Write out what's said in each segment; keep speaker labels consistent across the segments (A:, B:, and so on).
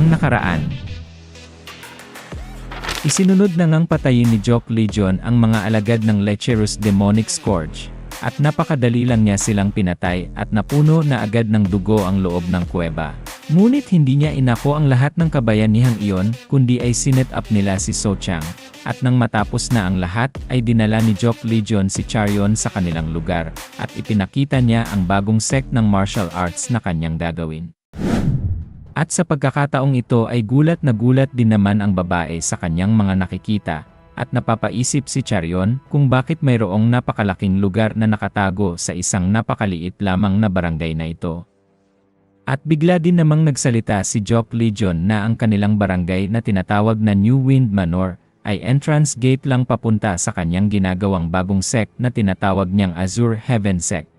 A: Ang nakaraan. Isinunod na ngang patayin ni Jock Legion ang mga alagad ng Lecherous Demonic Scourge, at napakadali lang niya silang pinatay at napuno na agad ng dugo ang loob ng kuweba. Ngunit hindi niya inako ang lahat ng kabayanihang iyon, kundi ay sinet up nila si Sochang, at nang matapos na ang lahat, ay dinala ni Jock Legion si Charion sa kanilang lugar, at ipinakita niya ang bagong sect ng martial arts na kanyang gagawin. At sa pagkakataong ito ay gulat na gulat din naman ang babae sa kanyang mga nakikita, at napapaisip si Charion kung bakit mayroong napakalaking lugar na nakatago sa isang napakaliit lamang na barangay na ito. At bigla din namang nagsalita si Jock Legion na ang kanilang barangay na tinatawag na New Wind Manor ay entrance gate lang papunta sa kanyang ginagawang bagong sect na tinatawag niyang Azure Heaven Sect.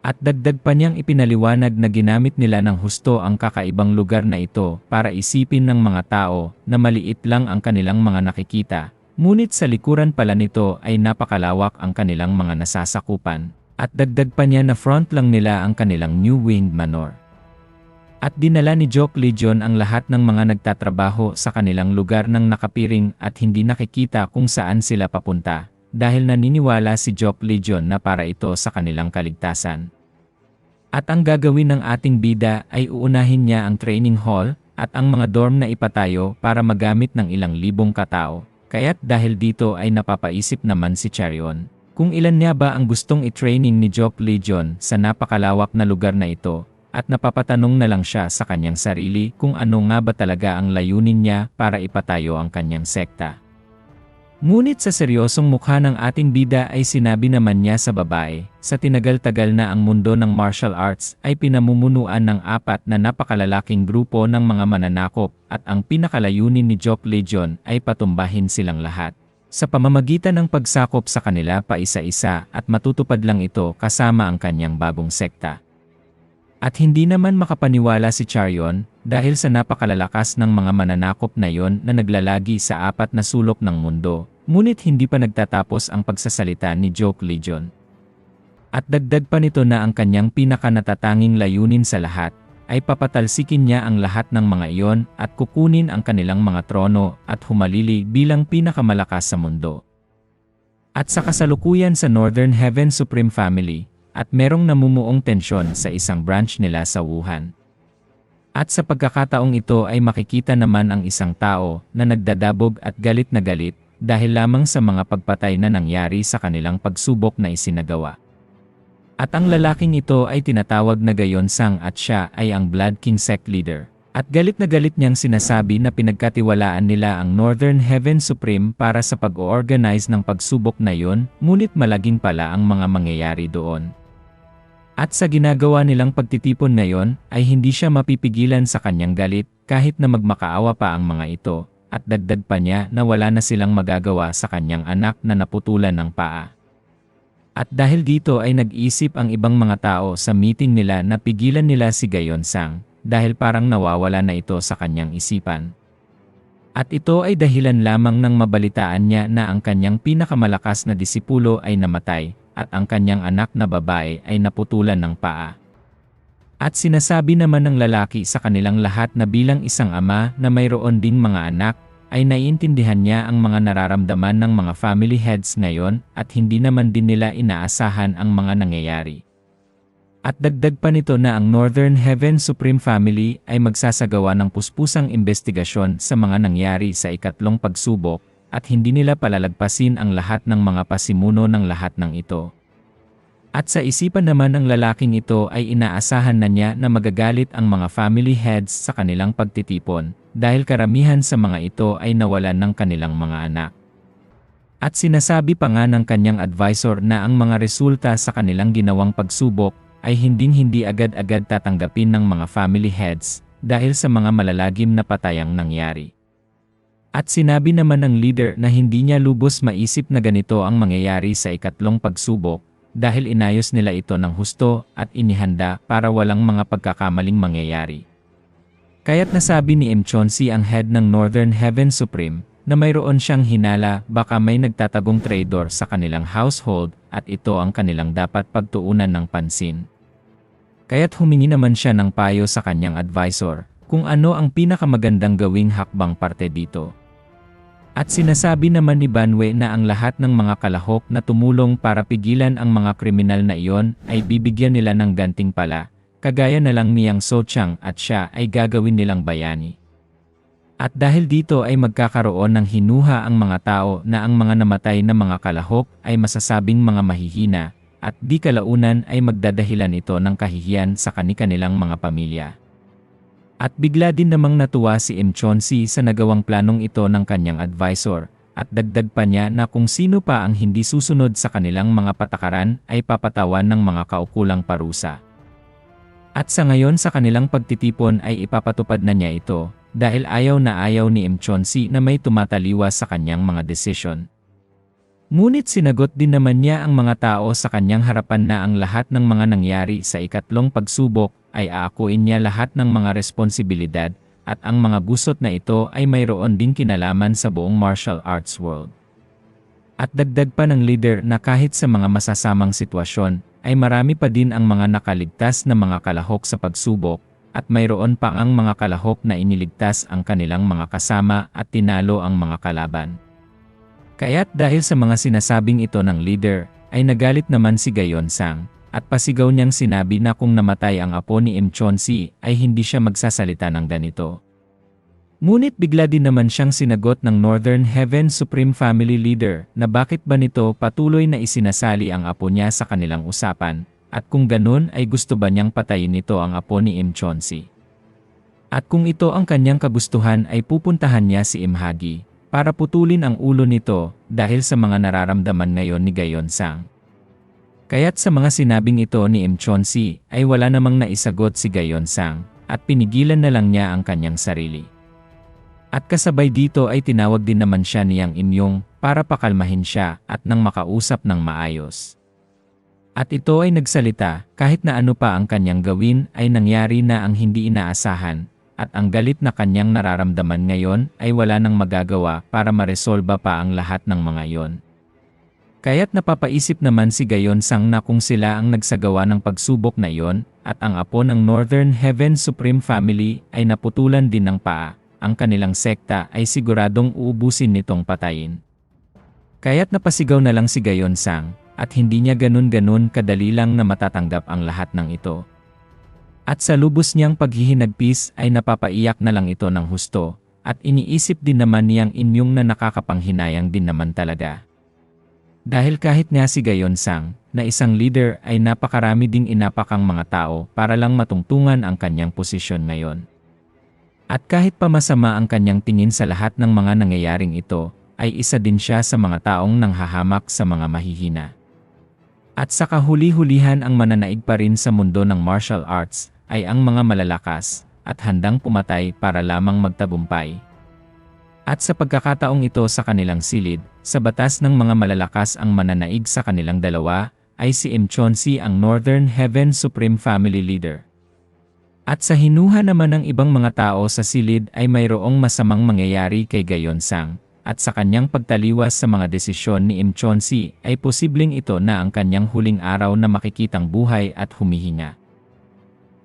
A: At dagdag pa niyang ipinaliwanag na ginamit nila ng husto ang kakaibang lugar na ito para isipin ng mga tao na maliit lang ang kanilang mga nakikita, ngunit sa likuran pala nito ay napakalawak ang kanilang mga nasasakupan, at dagdag pa niya na front lang nila ang kanilang New Wind Manor. At dinala ni Jock Legion ang lahat ng mga nagtatrabaho sa kanilang lugar ng nakapiring at hindi nakikita kung saan sila papunta, dahil naniniwala si Jock Legion na para ito sa kanilang kaligtasan. At ang gagawin ng ating bida ay uunahin niya ang training hall at ang mga dorm na ipatayo para magamit ng ilang libong katao. Kaya't dahil dito ay napapaisip naman si Charion kung ilan niya ba ang gustong i-training ni Jock Legion sa napakalawak na lugar na ito, at napapatanong na lang siya sa kanyang sarili kung ano nga ba talaga ang layunin niya para ipatayo ang kanyang sekta. Ngunit sa seryosong mukha ng ating bida ay sinabi naman niya sa babae, sa tinagal-tagal na ang mundo ng martial arts ay pinamumunuan ng 4 na napakalalaking grupo ng mga mananakop, at ang pinakalayunin ni Jock Legion ay patumbahin silang lahat sa pamamagitan ng pagsakop sa kanila pa isa-isa, at matutupad lang ito kasama ang kanyang bagong sekta. At hindi naman makapaniwala si Charion dahil sa napakalalakas ng mga mananakop na yon na naglalagi sa 4 na sulok ng mundo, ngunit hindi pa nagtatapos ang pagsasalita ni Jock Legion. At dagdag pa nito na ang kanyang pinakanatatanging layunin sa lahat ay papatalsikin niya ang lahat ng mga iyon at kukunin ang kanilang mga trono at humalili bilang pinakamalakas sa mundo. At sa kasalukuyan sa Northern Heaven Supreme Family, at merong namumuong tensyon sa isang branch nila sa Wuhan. At sa pagkakataong ito ay makikita naman ang isang tao na nagdadabog at galit na galit dahil lamang sa mga pagpatay na nangyari sa kanilang pagsubok na isinagawa. At ang lalaking ito ay tinatawag na Gyeonsang at siya ay ang Blood King Sect Leader. At galit na galit niyang sinasabi na pinagkatiwalaan nila ang Northern Heaven Supreme para sa pag-organize ng pagsubok na yon, ngunit malaging pala ang mga mangyayari doon. At sa ginagawa nilang pagtitipon ngayon, ay hindi siya mapipigilan sa kanyang galit kahit na magmakaawa pa ang mga ito, at dagdag pa niya na wala na silang magagawa sa kanyang anak na naputulan ng paa. At dahil dito ay nag-isip ang ibang mga tao sa meeting nila na pigilan nila si Gyeonsang, dahil parang nawawala na ito sa kanyang isipan. At ito ay dahilan lamang ng mabalitaan niya na ang kanyang pinakamalakas na disipulo ay namatay, at ang kanyang anak na babae ay naputulan ng paa. At sinasabi naman ng lalaki sa kanilang lahat na bilang isang ama na mayroon ding mga anak, ay naiintindihan niya ang mga nararamdaman ng mga family heads ngayon, at hindi naman din nila inaasahan ang mga nangyayari. At dagdag pa nito na ang Northern Heaven Supreme Family ay magsasagawa ng puspusang investigasyon sa mga nangyari sa ikatlong pagsubok, at hindi nila palalagpasin ang lahat ng mga pasimuno ng lahat ng ito. At sa isipan naman ng lalaking ito ay inaasahan na niya na magagalit ang mga family heads sa kanilang pagtitipon, dahil karamihan sa mga ito ay nawalan ng kanilang mga anak. At sinasabi pa nga ng kanyang advisor na ang mga resulta sa kanilang ginawang pagsubok ay hindi agad-agad tatanggapin ng mga family heads dahil sa mga malalagim na patayang nangyari. At sinabi naman ng leader na hindi niya lubos maisip na ganito ang mangyayari sa ikatlong pagsubok dahil inayos nila ito ng husto at inihanda para walang mga pagkakamaling mangyayari. Kaya't nasabi ni M. Chonsi ang head ng Northern Heaven Supreme na mayroon siyang hinala baka may nagtatagong traitor sa kanilang household at ito ang kanilang dapat pagtuunan ng pansin. Kaya't humingi naman siya ng payo sa kanyang advisor kung ano ang pinakamagandang gawing hakbang parte dito. At sinasabi naman ni Banwe na ang lahat ng mga kalahok na tumulong para pigilan ang mga kriminal na iyon ay bibigyan nila ng gantimpala, kagaya na lang niyang Sochang at siya ay gagawin nilang bayani. At dahil dito ay magkakaroon ng hinuha ang mga tao na ang mga namatay na mga kalahok ay masasabing mga mahihina, at di kalaunan ay magdadahilan ito ng kahihiyan sa kani-kanilang mga pamilya. At bigla din namang natuwa si Im Chonsi sa nagawang planong ito ng kanyang advisor, at dagdag pa niya na kung sino pa ang hindi susunod sa kanilang mga patakaran ay papatawan ng mga kaukulang parusa. At sa ngayon sa kanilang pagtitipon ay ipapatupad na niya ito, dahil ayaw na ayaw ni Im Chonsi na may tumataliwas sa kanyang mga desisyon. Ngunit sinagot din naman niya ang mga tao sa kanyang harapan na ang lahat ng mga nangyari sa ikatlong pagsubok ay aakuin niya lahat ng mga responsibilidad, at ang mga gusot na ito ay mayroon din kinalaman sa buong martial arts world. At dagdag pa ng leader na kahit sa mga masasamang sitwasyon, ay marami pa din ang mga nakaligtas na mga kalahok sa pagsubok, at mayroon pa ang mga kalahok na iniligtas ang kanilang mga kasama at tinalo ang mga kalaban. Kaya't dahil sa mga sinasabing ito ng leader, ay nagalit naman si Gyeonsang, at pasigaw niyang sinabi na kung namatay ang apo ni Im Chonsi ay hindi siya magsasalita ng ganito. Ngunit bigla din naman siyang sinagot ng Northern Heaven Supreme Family Leader na bakit ba nito patuloy na isinasali ang apo niya sa kanilang usapan, at kung ganun ay gusto ba niyang patayin nito ang apo ni Im Chonsi. At kung ito ang kanyang kagustuhan ay pupuntahan niya si Im Hagi, para putulin ang ulo nito dahil sa mga nararamdaman ngayon ni Gyeonsang. Kaya't sa mga sinabing ito ni Im Chonsi ay wala namang naisagot si Gyeonsang, at pinigilan na lang niya ang kanyang sarili. At kasabay dito ay tinawag din naman siya niyang Imyong para pakalmahin siya at nang makausap ng maayos. At ito ay nagsalita kahit na ano pa ang kanyang gawin ay nangyari na ang hindi inaasahan, at ang galit na kanyang nararamdaman ngayon ay wala nang magagawa para maresolba pa ang lahat ng mga iyon. Kaya't napapaisip naman si Gyeonsang na kung sila ang nagsagawa ng pagsubok na iyon, at ang apo ng Northern Heaven Supreme Family ay naputulan din ng paa, ang kanilang sekta ay siguradong uubusin nitong patayin. Kaya't napasigaw na lang si Gyeonsang, at hindi niya ganun-ganun kadali lang na matatanggap ang lahat ng ito. At sa lubos niyang paghihinagpis ay napapaiyak na lang ito ng husto, at iniisip din naman niyang Imyong na nakakapanghinayang din naman talaga. Dahil kahit nga si Gyeonsang, na isang leader ay napakarami ding inapakang mga tao para lang matungtungan ang kanyang posisyon ngayon. At kahit pa masama ang kanyang tingin sa lahat ng mga nangyayaring ito, ay isa din siya sa mga taong nanghahamak sa mga mahihina. At sa kahuli-hulihan ang mananaig pa rin sa mundo ng martial arts, ay ang mga malalakas, at handang pumatay para lamang magtagumpay. At sa pagkakataong ito sa kanilang silid, sa batas ng mga malalakas ang mananaig sa kanilang dalawa, ay si Im Chonsi ang Northern Heaven Supreme Family Leader. At sa hinuha naman ng ibang mga tao sa silid ay mayroong masamang mangyayari kay Gyeonsang, at sa kanyang pagtaliwas sa mga desisyon ni Im Chonsi ay posibleng ito na ang kanyang huling araw na makikitang buhay at humihinga.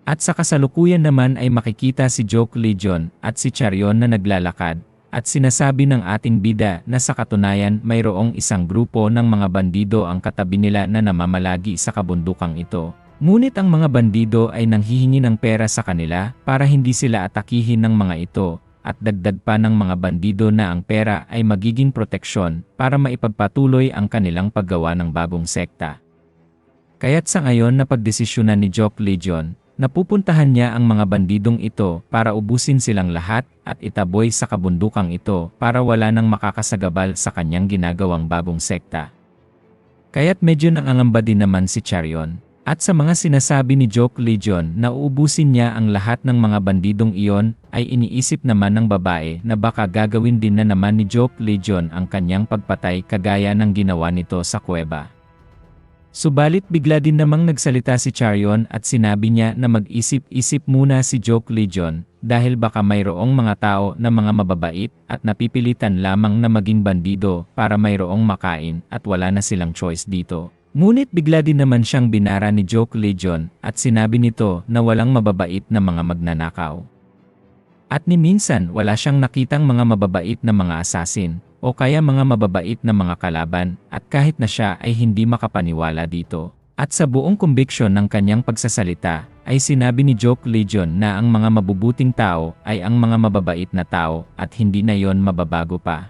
A: At sa kasalukuyan naman ay makikita si Joke Legion at si Charyon na naglalakad, at sinasabi ng ating bida na sa katunayan mayroong isang grupo ng mga bandido ang katabi nila na namamalagi sa kabundukang ito. Ngunit ang mga bandido ay nanghihingi ng pera sa kanila para hindi sila atakihin ng mga ito, at dagdag pa ng mga bandido na ang pera ay magiging proteksyon para maipagpatuloy ang kanilang paggawa ng bagong sekta. Kaya't sa ngayon na pagdesisyonan ni Joke Legion, napupuntahan niya ang mga bandidong ito para ubusin silang lahat at itaboy sa kabundukang ito para wala nang makakasagabal sa kanyang ginagawang bagong sekta. Kaya't medyo nangangamba din naman si Charyon. At sa mga sinasabi ni Joke Legion na uubusin niya ang lahat ng mga bandidong iyon, ay iniisip naman ng babae na baka gagawin din na naman ni Joke Legion ang kanyang pagpatay kagaya ng ginawa nito sa kuweba. Subalit bigla din namang nagsalita si Charyon at sinabi niya na mag-isip-isip muna si Joke Legion dahil baka mayroong mga tao na mga mababait at napipilitan lamang na maging bandido para mayroong makain at wala na silang choice dito. Ngunit bigla din naman siyang binara ni Joke Legion at sinabi nito na walang mababait na mga magnanakaw. At ni minsan wala siyang nakitang mga mababait na mga asasin, o kaya mga mababait na mga kalaban, at kahit na siya ay hindi makapaniwala dito. At sa buong kumbiksyon ng kanyang pagsasalita, ay sinabi ni Joke Legion na ang mga mabubuting tao ay ang mga mababait na tao at hindi na yon mababago pa.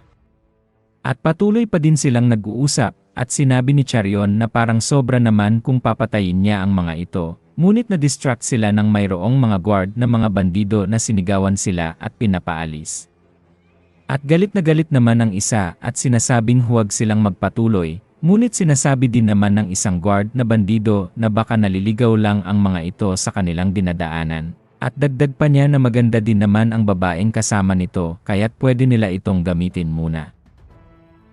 A: At patuloy pa din silang nag-uusap, at sinabi ni Charion na parang sobra naman kung papatayin niya ang mga ito. Ngunit na-distract sila ng mayroong mga guard na mga bandido na sinigawan sila at pinapaalis. At galit naman ang isa at sinasabing huwag silang magpatuloy, ngunit sinasabi din naman ng isang guard na bandido na baka naliligaw lang ang mga ito sa kanilang dinadaanan. At dagdag pa niya na maganda din naman ang babaeng kasama nito kaya't pwede nila itong gamitin muna.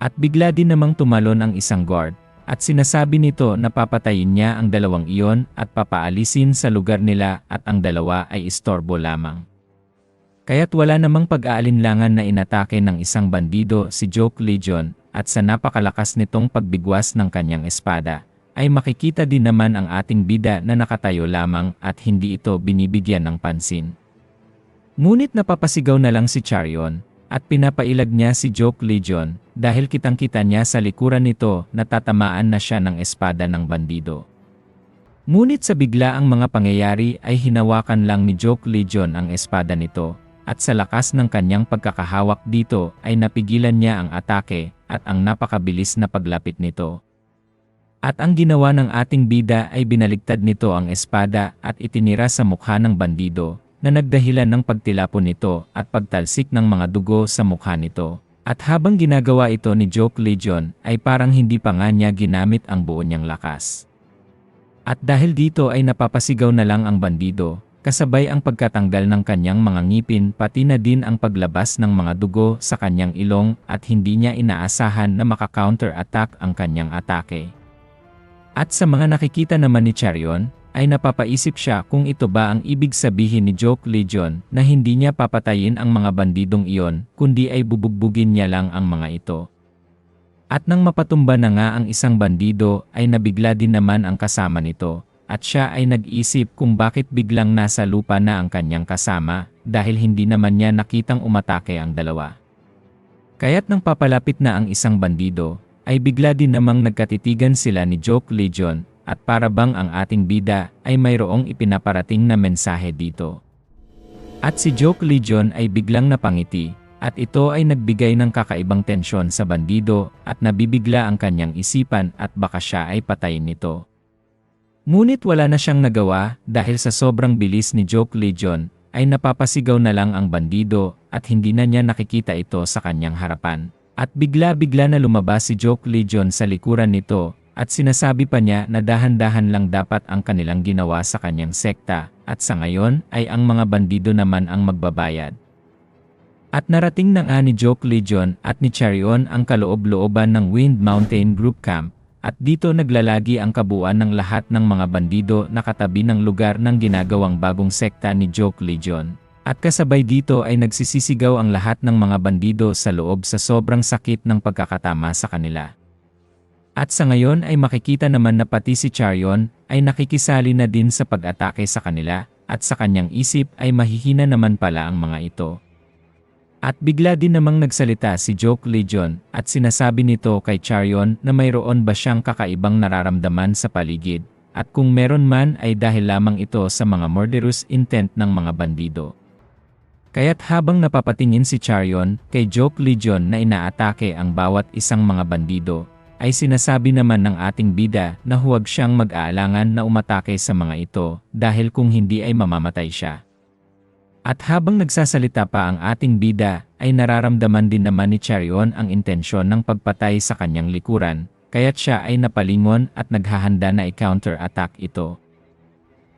A: At bigla din namang tumalon ang isang guard. At sinasabi nito na papatayin niya ang dalawang iyon at papaalisin sa lugar nila at ang dalawa ay istorbo lamang. Kaya't wala namang pag-aalinlangan na inatake ng isang bandido si Joke Legion at sa napakalakas nitong pagbigwas ng kanyang espada, ay makikita din naman ang ating bida na nakatayo lamang at hindi ito binibigyan ng pansin. Ngunit napapasigaw na lang si Charion at pinapailag niya si Joke Legion dahil kitang-kita niya sa likuran nito na tatamaan na siya ng espada ng bandido. Ngunit sa biglaang mga pangyayari ay hinawakan lang ni Joke Legion ang espada nito at sa lakas ng kanyang pagkakahawak dito ay napigilan niya ang atake at ang napakabilis na paglapit nito. At ang ginawa ng ating bida ay binaligtad nito ang espada at itinira sa mukha ng bandido na nagdahilan ng pagtilapon nito at pagtalsik ng mga dugo sa mukha nito. At habang ginagawa ito ni Joke Legion ay parang hindi pa nga niya ginamit ang buo niyang lakas. At dahil dito ay napapasigaw na lang ang bandido, kasabay ang pagkatanggal ng kanyang mga ngipin pati na din ang paglabas ng mga dugo sa kanyang ilong at hindi niya inaasahan na maka-counter-attack ang kanyang atake. At sa mga nakikita naman ni Charion, ay napapaisip siya kung ito ba ang ibig sabihin ni Joke Legion na hindi niya papatayin ang mga bandidong iyon, kundi ay bubugbugin niya lang ang mga ito. At nang mapatumba na nga ang isang bandido ay nabigla din naman ang kasama nito, at siya ay nag-isip kung bakit biglang nasa lupa na ang kanyang kasama dahil hindi naman niya nakitang umatake ang dalawa. Kaya't nang papalapit na ang isang bandido, ay bigla din namang nagkatitigan sila ni Joke Legion. At para bang ang ating bida ay mayroong ipinaparating na mensahe dito. At si Joke Legion ay biglang napangiti, at ito ay nagbigay ng kakaibang tensyon sa bandido at nabibigla ang kanyang isipan at baka siya ay patayin nito. Ngunit wala na siyang nagawa dahil sa sobrang bilis ni Joke Legion ay napapasigaw na lang ang bandido at hindi na niya nakikita ito sa kanyang harapan. At bigla-bigla na lumabas si Joke Legion sa likuran nito. At sinasabi pa niya na dahan-dahan lang dapat ang kanilang ginawa sa kanyang sekta, at sa ngayon ay ang mga bandido naman ang magbabayad. At narating na nga ni Joke Legion at ni Charion ang kaloob-looban ng Wind Mountain Group Camp, at dito naglalagi ang kabuuan ng lahat ng mga bandido na katabi ng lugar ng ginagawang bagong sekta ni Joke Legion. At kasabay dito ay nagsisisigaw ang lahat ng mga bandido sa loob sa sobrang sakit ng pagkakatama sa kanila. At sa ngayon ay makikita naman na pati si Charion ay nakikisali na din sa pag-atake sa kanila at sa kanyang isip ay mahihina naman pala ang mga ito. At bigla din namang nagsalita si Joke Legion at sinasabi nito kay Charion na mayroon ba siyang kakaibang nararamdaman sa paligid at kung meron man ay dahil lamang ito sa mga murderous intent ng mga bandido. Kaya't habang napapatingin si Charion kay Joke Legion na inaatake ang bawat isang mga bandido, ay sinasabi naman ng ating bida na huwag siyang mag-aalangan na umatake sa mga ito dahil kung hindi ay mamamatay siya. At habang nagsasalita pa ang ating bida ay nararamdaman din naman ni Charion ang intensyon ng pagpatay sa kanyang likuran, kaya't siya ay napalingon at naghahanda na i-counter-attack ito.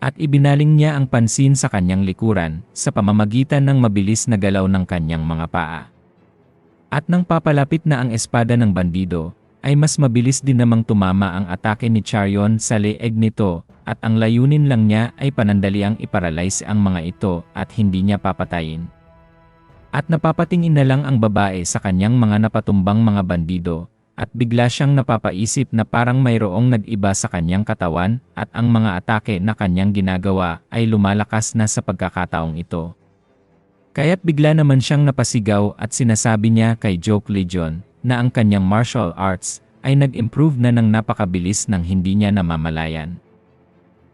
A: At ibinaling niya ang pansin sa kanyang likuran sa pamamagitan ng mabilis na galaw ng kanyang mga paa. At nang papalapit na ang espada ng bandido, ay mas mabilis din namang tumama ang atake ni Charion sa leeg nito at ang layunin lang niya ay panandaliang iparalyze ang mga ito at hindi niya papatayin. At napapatingin na lang ang babae sa kanyang mga napatumbang mga bandido at bigla siyang napapaisip na parang mayroong nag-iba sa kanyang katawan at ang mga atake na kanyang ginagawa ay lumalakas na sa pagkakataong ito. Kaya't bigla naman siyang napasigaw at sinasabi niya kay Joke Legion na ang kanyang martial arts ay nag-improve na ng napakabilis ng hindi niya namamalayan.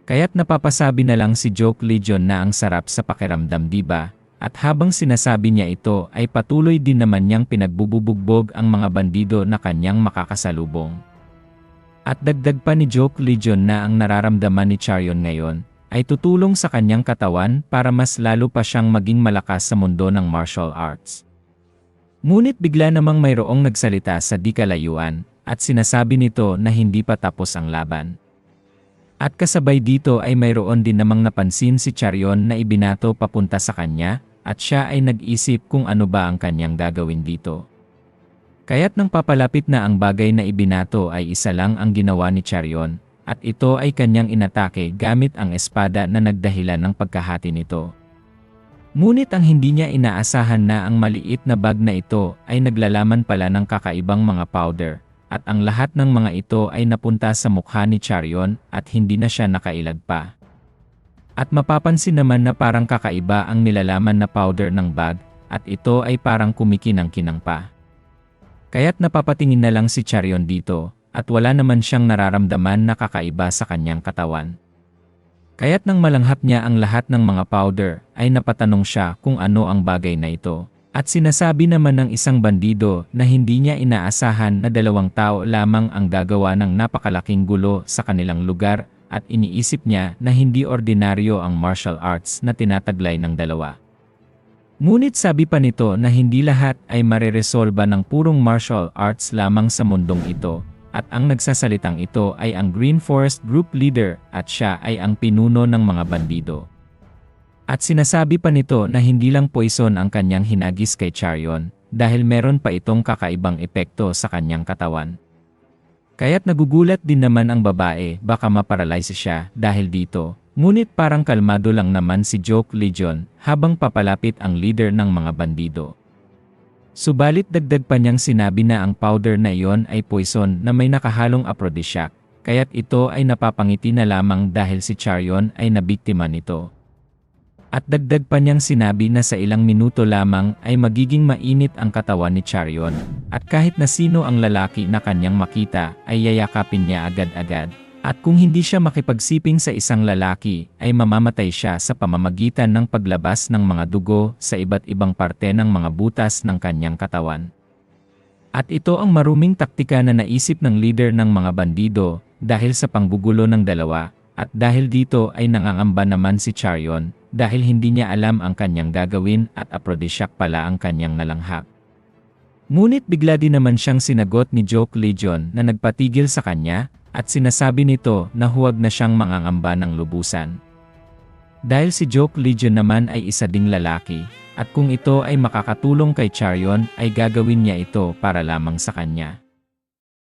A: Kaya't napapasabi na lang si Joke Legion na ang sarap sa pakiramdam, diba? At habang sinasabi niya ito ay patuloy din naman niyang pinagbububugbog ang mga bandido na kanyang makakasalubong. At dagdag pa ni Joke Legion na ang nararamdaman ni Charion ngayon ay tutulong sa kanyang katawan para mas lalo pa siyang maging malakas sa mundo ng martial arts. Ngunit bigla namang mayroong nagsalita sa di kalayuan at sinasabi nito na hindi pa tapos ang laban. At kasabay dito ay mayroon din namang napansin si Charion na ibinato papunta sa kanya at siya ay nag-isip kung ano ba ang kanyang gagawin dito. Kaya't nang papalapit na ang bagay na ibinato ay isa lang ang ginawa ni Charion at ito ay kanyang inatake gamit ang espada na nagdahilan ng pagkahati nito. Ngunit ang hindi niya inaasahan na ang maliit na bag na ito ay naglalaman pala ng kakaibang mga powder. At ang lahat ng mga ito ay napunta sa mukha ni Charion at hindi na siya nakailag pa. At mapapansin naman na parang kakaiba ang nilalaman na powder ng bag at ito ay parang kumikinang-kinang pa. Kaya't napapatingin na lang si Charion dito at wala naman siyang nararamdaman na kakaiba sa kanyang katawan. Kaya't nang malanghap niya ang lahat ng mga powder ay napatanong siya kung ano ang bagay na ito. At sinasabi naman ng isang bandido na hindi niya inaasahan na 2 tao lamang ang gagawa ng napakalaking gulo sa kanilang lugar at iniisip niya na hindi ordinaryo ang martial arts na tinataglay ng 2. Ngunit sabi pa nito na hindi lahat ay mareresolba ng purong martial arts lamang sa mundong ito at ang nagsasalitang ito ay ang Green Forest Group Leader at siya ay ang pinuno ng mga bandido. At sinasabi pa nito na hindi lang poison ang kanyang hinagis kay Charion dahil meron pa itong kakaibang epekto sa kanyang katawan. Kaya't nagugulat din naman ang babae baka maparalyze siya dahil dito, ngunit parang kalmado lang naman si Joke Legion habang papalapit ang leader ng mga bandido. Subalit dagdag pa niyang sinabi na ang powder na iyon ay poison na may nakahalong aphrodisiac, kaya't ito ay napapangiti na lamang dahil si Charion ay nabiktima nito. At dagdag pa niyang sinabi na sa ilang minuto lamang ay magiging mainit ang katawan ni Charion at kahit na sino ang lalaki na kanyang makita ay yayakapin niya agad-agad. At kung hindi siya makipagsiping sa isang lalaki ay mamamatay siya sa pamamagitan ng paglabas ng mga dugo sa iba't ibang parte ng mga butas ng kanyang katawan. At ito ang maruming taktika na naisip ng leader ng mga bandido dahil sa panggugulo ng 2. At dahil dito ay nangangamba naman si Charion dahil hindi niya alam ang kanyang gagawin at aphrodisiac pala ang kanyang nalanghap. Ngunit bigla din naman siyang sinagot ni Joke Legion na nagpatigil sa kanya at sinasabi nito na huwag na siyang mangangamba ng lubusan. Dahil si Joke Legion naman ay isa ding lalaki at kung ito ay makakatulong kay Charion ay gagawin niya ito para lamang sa kanya.